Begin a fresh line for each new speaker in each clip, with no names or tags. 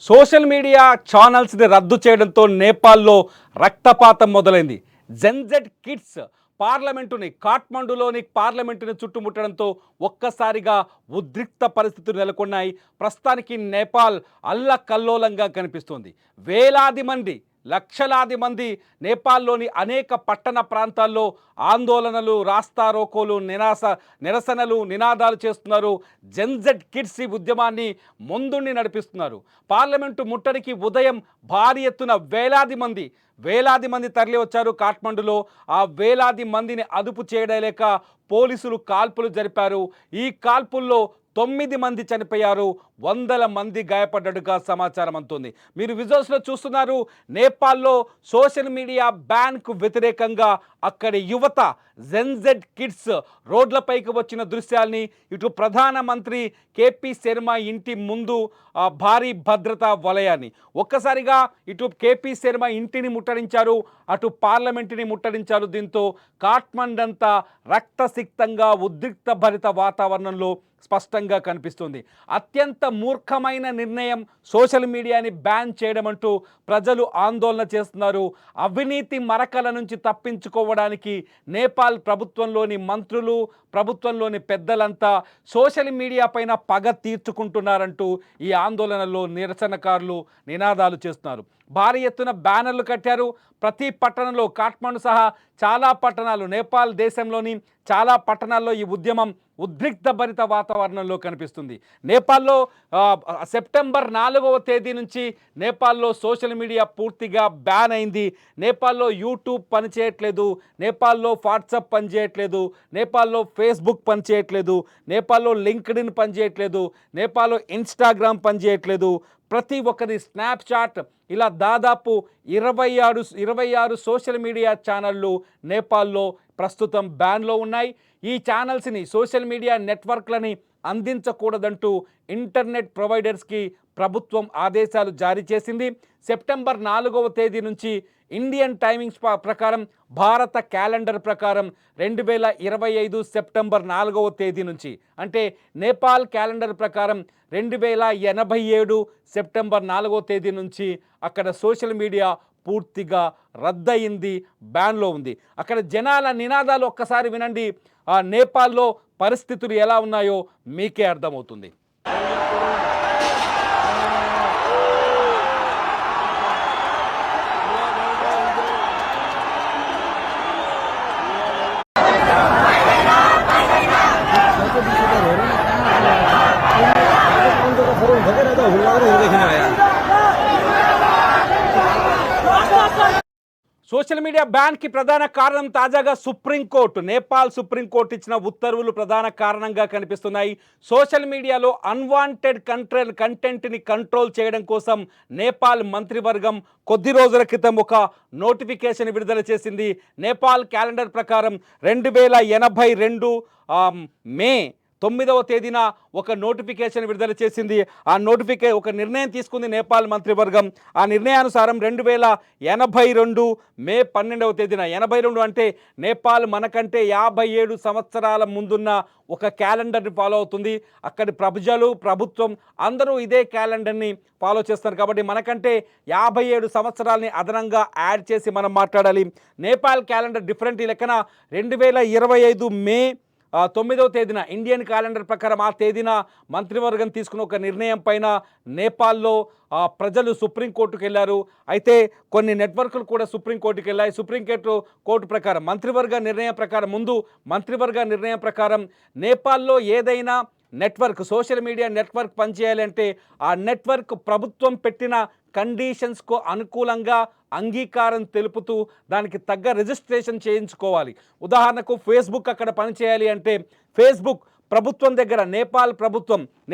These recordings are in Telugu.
సోషల్ మీడియా ఛానల్స్ని రద్దు చేయడంతో నేపాల్లో రక్తపాతం మొదలైంది. జెన్జెడ్ కిడ్స్ కాఠ్మండూలోని పార్లమెంటుని చుట్టుముట్టడంతో ఒక్కసారిగా ఉద్రిక్త పరిస్థితులు నెలకొన్నాయి. ప్రస్తుతానికి నేపాల్ అల్లకల్లోలంగా కనిపిస్తోంది. వేలాది మంది, లక్షలాది మంది నేపాల్లోని అనేక పట్టణ ప్రాంతాల్లో ఆందోళనలు, రాస్తారోకోలు, నిరసనలు, నినాదాలు చేస్తున్నారు. జెన్జెడ్ కిడ్స్ ఈ ఉద్యమాన్ని ముందుండి నడిపిస్తున్నారు. పార్లమెంటు ముట్టడికి ఉదయం భారీ ఎత్తున వేలాది మంది తరలి వచ్చారు కాఠ్మండూలో. ఆ వేలాది మందిని అదుపు చేయలేక పోలీసులు కాల్పులు జరిపారు. ఈ కాల్పుల్లో 9 మంది చనిపోయారు, వందల మంది గాయపడ్డట్టుగా సమాచారం అందుతుంది. మీరు విజువల్స్లో చూస్తున్నారు. నేపాల్లో సోషల్ మీడియా బ్యాన్కు వ్యతిరేకంగా అక్కడి యువత జెన్జెడ్ కిడ్స్ రోడ్లపైకి వచ్చిన దృశ్యాల్ని, ఇటు ప్రధానమంత్రి కేపీ శర్మ ఇంటి ముందు భారీ భద్రతా వలయాన్ని, ఒక్కసారిగా ఇటు కేపీ శర్మ ఇంటిని ముట్టడించారు, అటు పార్లమెంటుని ముట్టడించారు. దీంతో కాఠ్మండు అంతా రక్తసిక్తంగా ఉద్రిక్త భరిత వాతావరణంలో స్పష్టంగా కనిపిస్తుంది. అత్యంత మూర్ఖమైన నిర్ణయం సోషల్ మీడియాని బ్యాన్ చేయడం అంటూ ప్రజలు ఆందోళన చేస్తున్నారు. అవినీతి మరకల నుంచి తప్పించుకోవడానికి నేపాల్ ప్రభుత్వంలోని మంత్రులు, ప్రభుత్వంలోని పెద్దలంతా సోషల్ మీడియా పైన పగ తీర్చుకుంటున్నారంటూ ఈ ఆందోళనలో నిరసనకారులు నినాదాలు చేస్తున్నారు. భారీ ఎత్తున బ్యానర్లు కట్టారు. ప్రతి పట్టణంలో, కాఠ్మండు సహా చాలా పట్టణాలు, నేపాల్ దేశంలోని చాలా పట్టణాల్లో ఈ ఉద్యమం ఉద్రిక్త భరిత వాతావరణంలో కనిపిస్తుంది. నేపాల్లో సెప్టెంబర్ 4వ తేదీ నుంచి నేపాల్లో సోషల్ మీడియా పూర్తిగా బ్యాన్ అయింది. నేపాల్లో యూట్యూబ్ పనిచేయట్లేదు, నేపాల్లో వాట్సాప్ పనిచేయట్లేదు, నేపాల్లో ఫేస్బుక్ పనిచేయట్లేదు, నేపాల్లో లింక్డ్ఇన్ పనిచేయట్లేదు, నేపాల్లో ఇన్స్టాగ్రామ్ పనిచేయట్లేదు. ప్రతి ఒక్కరి స్నాప్చాట్, ఇలా దాదాపు 26 సోషల్ మీడియా ఛానళ్ళు నేపాల్లో ప్రస్తుతం బ్యాన్లో ఉన్నాయి. ఈ ఛానల్స్ని, సోషల్ మీడియా నెట్వర్క్లని అందించకూడదంటూ ఇంటర్నెట్ ప్రొవైడర్స్కి ప్రభుత్వం ఆదేశాలు జారీ చేసింది. సెప్టెంబర్ 4వ తేదీ నుంచి ఇండియన్ టైమింగ్స్ ప్రకారం, భారత క్యాలెండర్ ప్రకారం 2025 సెప్టెంబర్ 4వ తేదీ నుంచి, అంటే నేపాల్ క్యాలెండర్ ప్రకారం 2087 సెప్టెంబర్ 4వ తేదీ నుంచి అక్కడ సోషల్ మీడియా పూర్తిగా రద్దయింది, బ్యాన్లో ఉంది. అక్కడ జనాల నినాదాలు ఒక్కసారి వినండి. నేపాల్లో పరిస్థితులు ఎలా ఉన్నాయో మీకే అర్థమవుతుంది. సోషల్ మీడియా బ్యాన్కి ప్రధాన కారణం తాజాగా నేపాల్ సుప్రీంకోర్టు ఇచ్చిన ఉత్తర్వులు ప్రధాన కారణంగా కనిపిస్తున్నాయి. సోషల్ మీడియాలో అన్వాంటెడ్ కంటెంట్ని కంట్రోల్ చేయడం కోసం నేపాల్ మంత్రివర్గం కొద్ది రోజుల క్రితం ఒక నోటిఫికేషన్ విడుదల చేసింది. నేపాల్ క్యాలెండర్ ప్రకారం 2082 మే 9వ తేదీన ఒక నోటిఫికేషన్ విడుదల చేసింది. ఒక నిర్ణయం తీసుకుంది నేపాల్ మంత్రివర్గం. ఆ నిర్ణయానుసారం 2082 మే 12వ తేదీన, 82 అంటే నేపాల్ మనకంటే 57 సంవత్సరాల ముందున్న ఒక క్యాలెండర్ని ఫాలో అవుతుంది. అక్కడి ప్రజలు, ప్రభుత్వం అందరూ ఇదే క్యాలెండర్ని ఫాలో చేస్తారు. కాబట్టి మనకంటే 57 సంవత్సరాలని అదనంగా యాడ్ చేసి మనం మాట్లాడాలి. Nepal calendar different. ఈ లెక్కన 2025 మే 9వ తేదీన ఇండియన్ క్యాలెండర్ ప్రకారం ఆ తేదీన మంత్రివర్గం తీసుకున్న ఒక నిర్ణయం పైన నేపాల్లో ప్రజలు సుప్రీంకోర్టుకు వెళ్ళారు. అయితే కొన్ని నెట్వర్క్లు కూడా సుప్రీంకోర్టుకు వెళ్ళాయి. సుప్రీంకోర్టు ప్రకారం మంత్రివర్గ నిర్ణయం ప్రకారం నేపాల్లో ఏదైనా నెట్వర్క్, సోషల్ మీడియా నెట్వర్క్ పనిచేయాలంటే ఆ నెట్వర్క్ ప్రభుత్వం పెట్టిన కండిషన్స్కు అనుకూలంగా అంగీకారం తెలుపుతూ దానికి తగ్గ రిజిస్ట్రేషన్ చేయించుకోవాలి. ఉదాహరణకు ఫేస్బుక్ అక్కడ పనిచేయాలి అంటే ఫేస్బుక్ ప్రభుత్వం దగ్గర,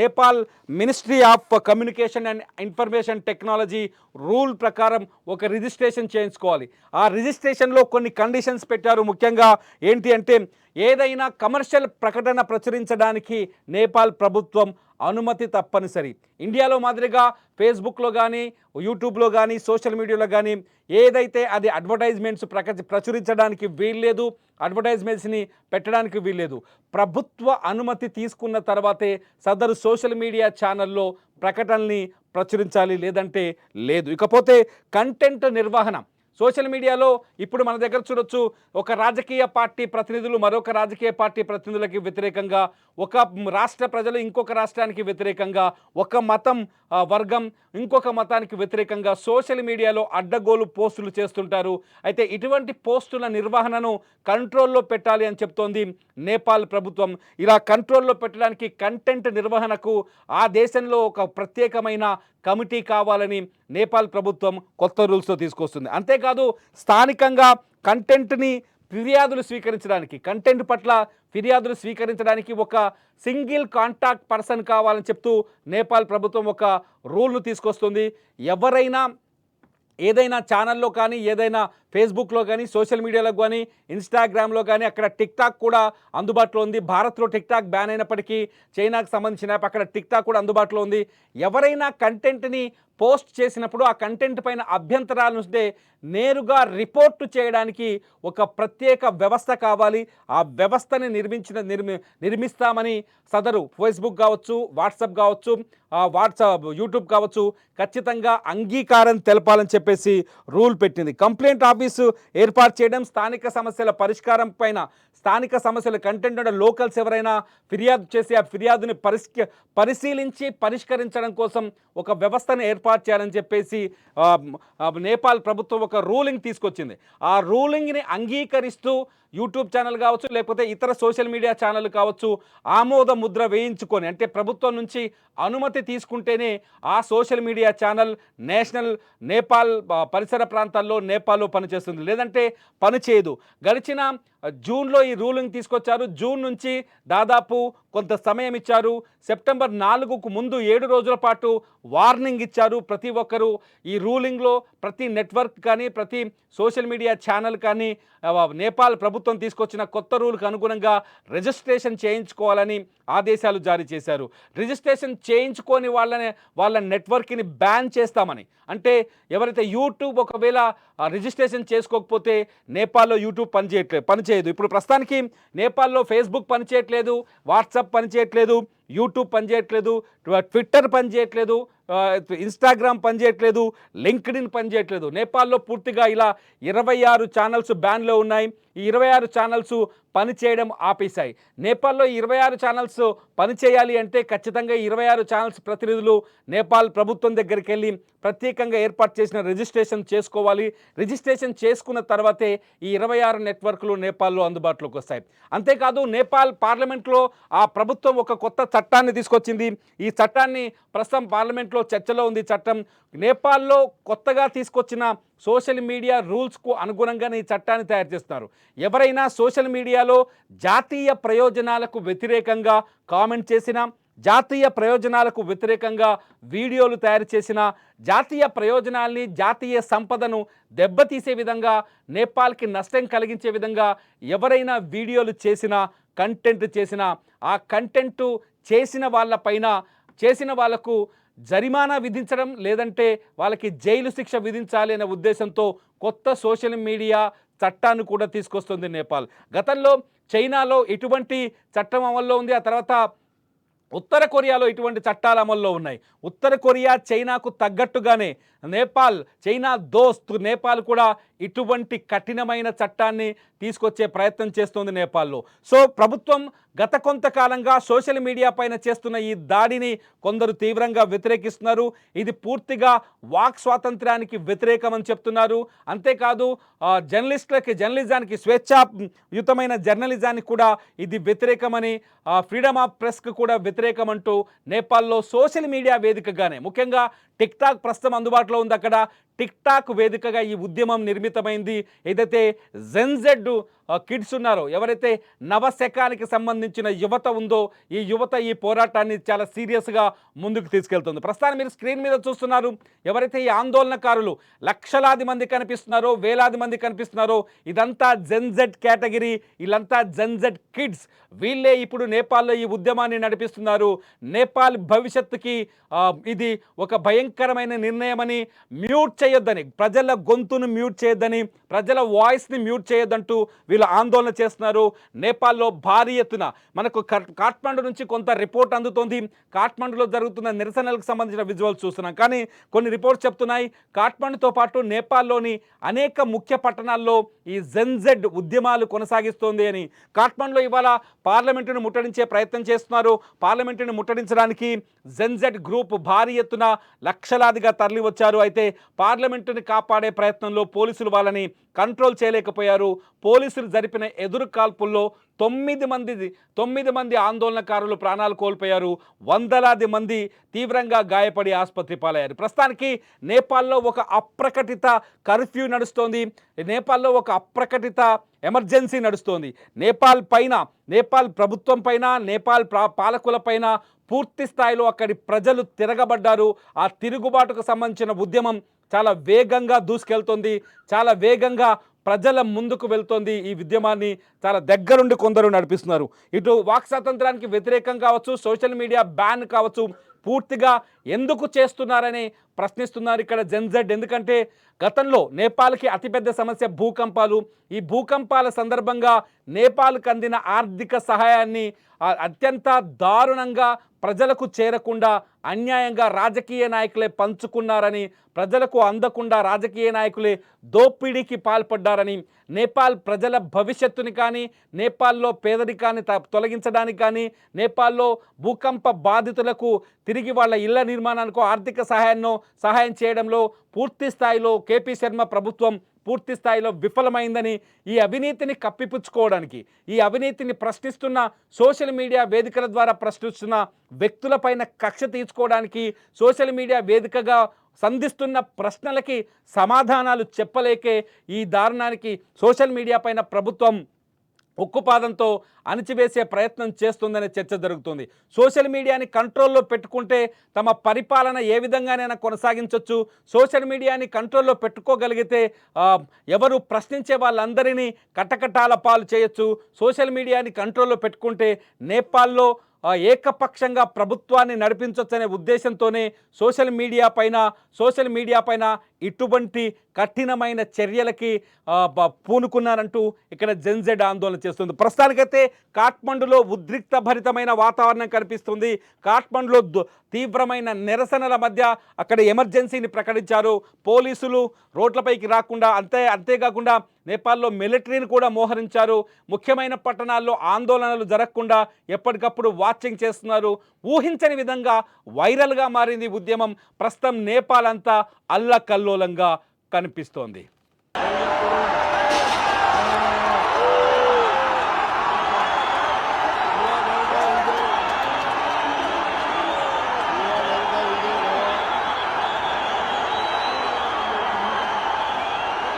Nepal ministry of communication and information technology rule ప్రకారం ఒక రిజిస్ట్రేషన్ చేయించుకోవాలి. ఆ రిజిస్ట్రేషన్లో కొన్ని కండిషన్స్ పెట్టారు. ముఖ్యంగా ఏంటి అంటే, ఏదైనా కమర్షియల్ ప్రకటన ప్రచురించడానికి నేపాల్ ప్రభుత్వం అనుమతి తప్పనిసరి. ఇండియాలో మాదిరిగా ఫేస్బుక్లో కానీ, యూట్యూబ్లో కానీ, సోషల్ మీడియాలో కానీ ఏదైతే అది అడ్వర్టైజ్మెంట్స్ ప్రచురించడానికి వీల్లేదు, అడ్వర్టైజ్మెంట్స్ని పెట్టడానికి వీల్లేదు. ప్రభుత్వ అనుమతి తీసుకున్న తర్వాతే సదరు సోషల్ మీడియా ఛానల్లో ప్రకటనల్ని ప్రచురించాలి, లేదంటే లేదు. ఇకపోతే కంటెంట్ నిర్వహణ సోషల్ మీడియాలో ఇప్పుడు మన దగ్గర చూడొచ్చు, ఒక రాజకీయ పార్టీ ప్రతినిధులు మరొక రాజకీయ పార్టీ ప్రతినిధులకి వ్యతిరేకంగా, ఒక రాష్ట్ర ప్రజలు ఇంకొక రాష్ట్రానికి వ్యతిరేకంగా, ఒక మతం వర్గం ఇంకొక మతానికి వ్యతిరేకంగా సోషల్ మీడియాలో అడ్డగోలు పోస్టులు చేస్తుంటారు. అయితే ఇటువంటి పోస్టుల నిర్వహణను కంట్రోల్లో పెట్టాలి అని చెప్తోంది నేపాల్ ప్రభుత్వం. ఇలా కంట్రోల్లో పెట్టడానికి కంటెంట్ నిర్వహణకు ఆ దేశంలో ఒక ప్రత్యేకమైన కమిటీ కావాలని నేపాల్ ప్రభుత్వం కొత్త రూల్స్తో తీసుకొస్తుంది. అంతేకాదు స్థానికంగా కంటెంట్ని ఫిర్యాదులు స్వీకరించడానికి, కంటెంట్ పట్ల ఫిర్యాదులు స్వీకరించడానికి ఒక సింగిల్ కాంటాక్ట్ పర్సన్ కావాలని చెప్తూ నేపాల్ ప్రభుత్వం ఒక రూల్ను తీసుకొస్తుంది. ఎవరైనా ఏదైనా ఛానల్లో కానీ, ఏదైనా ఫేస్బుక్లో కానీ, సోషల్ మీడియాలో కానీ, ఇన్స్టాగ్రామ్లో కానీ, అక్కడ టిక్టాక్ కూడా అందుబాటులో ఉంది. భారత్లో టిక్టాక్ బ్యాన్ అయినప్పటికీ చైనాకు సంబంధించిన యాప్, అక్కడ టిక్టాక్ కూడా అందుబాటులో ఉంది. ఎవరైనా కంటెంట్ని పోస్ట్ చేసినప్పుడు ఆ కంటెంట్ పైన అభ్యంతరాలు ఉంటే నేరుగా రిపోర్టు చేయడానికి ఒక ప్రత్యేక వ్యవస్థ కావాలి. ఆ వ్యవస్థని నిర్మిస్తామని సదరు ఫేస్బుక్ కావచ్చు, వాట్సాప్ కావచ్చు, యూట్యూబ్ కావచ్చు ఖచ్చితంగా అంగీకారం తెలపాలని చెప్పేసి రూల్ పెట్టింది. కంప్లైంట్ ఆఫీసు ఏర్పాటు చేయడం, స్థానిక సమస్యల పరిష్కారం పైన, స్థానిక సమస్యల కంటెంట్ ఉన్న లోకల్స్ ఎవరైనా ఫిర్యాదు చేసి ఆ ఫిర్యాదుని పరిశీలించి పరిష్కరించడం కోసం ఒక వ్యవస్థను ఏర్పాటు చేయాలని చెప్పేసి నేపాల్ ప్రభుత్వం ఒక రూలింగ్ తీసుకొచ్చింది. ఆ రూలింగ్ని అంగీకరిస్తూ యూట్యూబ్ ఛానల్ కావచ్చు, లేకపోతే ఇతర సోషల్ మీడియా ఛానల్ కావచ్చు, ఆమోద ముద్ర వేయించుకొని, అంటే ప్రభుత్వం నుంచి అనుమతి తీసుకుంటేనే ఆ సోషల్ మీడియా ఛానల్ నేపాల్ పరిసర ప్రాంతాల్లో నేపాల్లో పనిచేస్తుంది, లేదంటే పనిచేయదు. గడిచిన జూన్లో ఈ రూలింగ్ తీసుకొచ్చారు. జూన్ నుంచి దాదాపు కొంత సమయం ఇచ్చారు. సెప్టెంబర్ 4కు ముందు 7 రోజుల పాటు వార్నింగ్ ఇచ్చారు. ప్రతి ఒక్కరూ ఈ రూలింగ్లో ప్రతి నెట్వర్క్ కానీ, ప్రతి సోషల్ మీడియా ఛానల్ కానీ నేపాల్ ప్రభుత్వం తీసుకొచ్చిన కొత్త రూల్కి అనుగుణంగా రిజిస్ట్రేషన్ చేయించుకోవాలని ఆదేశాలు జారీ చేశారు. రిజిస్ట్రేషన్ చేయించుకొని వాళ్ళ నెట్వర్క్ని బ్యాన్ చేస్తామని, అంటే ఎవరైతే యూట్యూబ్ ఒకవేళ రిజిస్ట్రేషన్ చేసుకోకపోతే నేపాల్లో యూట్యూబ్ పనిచేయదు. ఇప్పుడు ప్రస్తుతానికి నేపాల్లో ఫేస్బుక్ పనిచేయట్లేదు, వాట్సాప్ పనిచేయట్లేదు, యూట్యూబ్ పనిచేయట్లేదు, ట్విట్టర్ పనిచేయట్లేదు, ఇన్స్టాగ్రామ్ పనిచేయట్లేదు, లింక్డ్ఇన్ పనిచేయట్లేదు. నేపాల్లో పూర్తిగా ఇలా 26 ఛానల్స్ బ్యాన్లో ఉన్నాయి. ఈ 26 ఛానల్స్ పనిచేయడం ఆపేశాయి. నేపాల్లో 26 ఛానల్స్ పనిచేయాలి అంటే ఖచ్చితంగా 26 ఛానల్స్ ప్రతినిధులు నేపాల్ ప్రభుత్వం దగ్గరికి వెళ్ళి ప్రత్యేకంగా ఏర్పాటు చేసిన రిజిస్ట్రేషన్ చేసుకోవాలి. రిజిస్ట్రేషన్ చేసుకున్న తర్వాతే ఈ 26 నెట్వర్క్లు నేపాల్లో అందుబాటులోకి వస్తాయి. అంతేకాదు నేపాల్ పార్లమెంట్లో ఆ ప్రభుత్వం ఒక కొత్త చట్టాన్ని తీసుకొచ్చింది. ఈ చట్టాన్ని ప్రస్తుతం పార్లమెంట్లో చర్చలో ఉంది. చట్టం నేపాల్లో కొత్తగా తీసుకొచ్చిన సోషల్ మీడియా రూల్స్కు అనుగుణంగానే ఈ చట్టాన్ని తయారు చేస్తున్నారు. ఎవరైనా సోషల్ మీడియాలో జాతీయ ప్రయోజనాలకు వ్యతిరేకంగా కామెంట్ చేసినా, జాతీయ ప్రయోజనాలకు వ్యతిరేకంగా వీడియోలు తయారు చేసిన, జాతీయ ప్రయోజనాల్ని, జాతీయ సంపదను దెబ్బతీసే విధంగా, నేపాల్కి నష్టం కలిగించే విధంగా ఎవరైనా వీడియోలు చేసినా, కంటెంట్ చేసినా, ఆ కంటెంట్ చేసిన వాళ్లకు జరిమానా విధించడం, లేదంటే వాళ్ళకి జైలు శిక్ష విధించాలి అనే ఉద్దేశంతో కొత్త సోషల్ మీడియా చట్టాన్ని కూడా తీసుకొస్తుంది నేపాల్. గతంలో చైనాలో ఇటువంటి చట్టం అమల్లో ఉంది. ఆ తర్వాత ఉత్తర కొరియాలో ఇటువంటి చట్టాలు అమల్లో ఉన్నాయి. ఉత్తర కొరియా చైనాకు తగ్గట్టుగానే చైనా దోస్త్ నేపాల్ కూడా ఇటువంటి కఠినమైన చట్టాన్ని తీసుకొచ్చే ప్రయత్నం చేస్తుంది నేపాల్లో. సో ప్రభుత్వం గత కొంతకాలంగా సోషల్ మీడియా పైన చేస్తున్న ఈ దాడిని కొందరు తీవ్రంగా వ్యతిరేకిస్తున్నారు. ఇది పూర్తిగా వాక్ స్వాతంత్ర్యానికి వ్యతిరేకమని చెప్తున్నారు. అంతేకాదు జర్నలిజానికి, స్వేచ్ఛాయుతమైన జర్నలిజానికి కూడా ఇది వ్యతిరేకమని, ఫ్రీడమ్ ఆఫ్ ప్రెస్కి కూడా వ్యతిరేకమంటూ నేపాల్లో సోషల్ మీడియా వేదికగానే, ముఖ్యంగా టిక్టాక్ ప్రస్తుతం అందుబాటులో ఉంది, అక్కడ టిక్టాక్ వేదికగా ఈ ఉద్యమం నిర్మితమైంది. ఏదైతే జెన్జెడ్ కిడ్స్ ఉన్నారో, ఎవరైతే నవశకానికి సంబంధించిన యువత ఉందో, ఈ యువత ఈ పోరాటాన్ని చాలా సీరియస్గా ముందుకు తీసుకెళ్తుంది. ప్రస్తుతాన్ని మీరు స్క్రీన్ మీద చూస్తున్నారు, ఎవరైతే ఈ ఆందోళనకారులు లక్షలాది మంది కనిపిస్తున్నారో, వేలాది మంది కనిపిస్తున్నారో, ఇదంతా జెన్జెడ్ కేటగిరీ, వీళ్ళంతా జెన్జెడ్ కిడ్స్. వీళ్ళే ఇప్పుడు నేపాల్లో ఈ ఉద్యమాన్ని నడిపిస్తున్నారు. నేపాల్ భవిష్యత్తుకి ఇది ఒక భయంకరమైన నిర్ణయమని, మ్యూట్ చేయొద్దని, ప్రజల గొంతును మ్యూట్ చేయొద్దని, ప్రజల వాయిస్ని మ్యూట్ చేయొద్దంటూ వీళ్ళు ఆందోళన చేస్తున్నారు. నేపాల్లో భారీ ఎత్తున మనకు కాఠ్మండు నుంచి కొంత రిపోర్ట్ అందుతోంది. కాఠ్మండులో జరుగుతున్న నిరసనలకు సంబంధించిన విజువల్స్ చూస్తున్నాం. కానీ కొన్ని రిపోర్ట్స్ చెప్తున్నాయి కాఠ్మండుతో పాటు నేపాల్లోని అనేక ముఖ్య పట్టణాల్లో ఈ జెన్జెడ్ ఉద్యమాలు కొనసాగిస్తోంది అని. కాఠ్మండులో ఇవాళ పార్లమెంటును ముట్టడించే ప్రయత్నం చేస్తున్నారు. పార్లమెంటును ముట్టడించడానికి జెన్జెడ్ గ్రూప్ భారీ ఎత్తున లక్షలాదిగా తరలి వచ్చారు. అయితే పార్లమెంటుని కాపాడే ప్రయత్నంలో పోలీసులు వాళ్ళని కంట్రోల్ చేయలేకపోయారు. పోలీసులు జరిపిన ఎదురు కాల్పుల్లో 9 మంది ఆందోళనకారులు ప్రాణాలు కోల్పోయారు. వందలాది మంది తీవ్రంగా గాయపడి ఆసుపత్రి పాలయ్యారు. ప్రస్తుతానికి నేపాల్లో ఒక అప్రకటిత కర్ఫ్యూ నడుస్తోంది. నేపాల్లో ఒక అప్రకటిత ఎమర్జెన్సీ నడుస్తోంది. నేపాల్ ప్రభుత్వం పైన, నేపాల్ పాలకుల పైన పూర్తి స్థాయిలో అక్కడి ప్రజలు తిరగబడ్డారు. ఆ తిరుగుబాటుకు సంబంధించిన ఉద్యమం చాలా వేగంగా దూసుకెళ్తోంది. చాలా వేగంగా ప్రజల ముందుకు వెళ్తోంది. ఈ ఉద్యమాన్ని చాలా దగ్గరుండి కొందరు నడిపిస్తున్నారు. ఇటు వాక్ స్వాతంత్రానికి వ్యతిరేకం కావచ్చు, సోషల్ మీడియా బ్యాన్ కావచ్చు, పూర్తిగా ఎందుకు చేస్తున్నారని ప్రశ్నిస్తున్నారు ఇక్కడ జెన్జెడ్. ఎందుకంటే గతంలో నేపాల్కి అతిపెద్ద సమస్య భూకంపాలు. ఈ భూకంపాల సందర్భంగా నేపాల్కి అందిన ఆర్థిక సహాయాన్ని అత్యంత దారుణంగా ప్రజలకు చేరకుండా అన్యాయంగా రాజకీయ నాయకులే పంచుకున్నారని, ప్రజలకు అందకుండా రాజకీయ నాయకులే దోపిడీకి పాల్పడ్డారని, నేపాల్ ప్రజల భవిష్యత్తుని కానీ, నేపాల్లో పేదరికాన్ని తొలగించడానికి కానీ, నేపాల్లో భూకంప బాధితులకు తిరిగి వాళ్ళ ఇళ్ల నిర్మాణానికి ఆర్థిక సహాయం చేయడంలో పూర్తి స్థాయిలో కేపీ శర్మ ప్రభుత్వం పూర్తి స్థాయిలో విఫలమైందని, ఈ అవినీతిని కప్పిపుచ్చుకోవడానికి, ఈ అవినీతిని ప్రశ్నిస్తున్న సోషల్ మీడియా వేదికల ద్వారా ప్రశ్నిస్తున్న వ్యక్తులపైన కక్ష తీర్చుకోవడానికి, సోషల్ మీడియా వేదికగా సంధిస్తున్న ప్రశ్నలకి సమాధానాలు చెప్పలేకే ఈ దారుణానికి సోషల్ మీడియా పైన ప్రభుత్వం ఉక్కుపాదంతో అణిచివేసే ప్రయత్నం చేస్తుందనే చర్చ జరుగుతుంది. సోషల్ మీడియాని కంట్రోల్లో పెట్టుకుంటే తమ పరిపాలన ఏ విధంగానైనా కొనసాగించవచ్చు. సోషల్ మీడియాని కంట్రోల్లో పెట్టుకోగలిగితే ఎవరు ప్రశ్నించే వాళ్ళందరినీ కటకటాల పాలు చేయొచ్చు. సోషల్ మీడియాని కంట్రోల్లో పెట్టుకుంటే నేపాల్లో ఏకపక్షంగా ప్రభుత్వాన్ని నడిపించవచ్చనే ఉద్దేశంతోనే సోషల్ మీడియా పైన ఇటువంటి కఠినమైన చర్యలకి పూనుకున్నారంటూ ఇక్కడ జెన్జెడ్ ఆందోళన చేస్తుంది. ప్రస్తుతానికైతే కాఠ్మండులో ఉద్రిక్త భరితమైన వాతావరణం కనిపిస్తుంది. కాఠ్మండులో తీవ్రమైన నిరసనల మధ్య అక్కడ ఎమర్జెన్సీని ప్రకటించారు. పోలీసులు రోడ్లపైకి రాకుండా, అంతేకాకుండా నేపాల్లో మిలిటరీని కూడా మోహరించారు. ముఖ్యమైన పట్టణాల్లో ఆందోళనలు జరగకుండా ఎప్పటికప్పుడు వాచింగ్ చేస్తున్నారు. ఊహించని విధంగా వైరల్గా మారింది ఉద్యమం. ప్రస్తుతం నేపాల్ అంతా అల్లకల్లోలంగా కనిపిస్తోంది.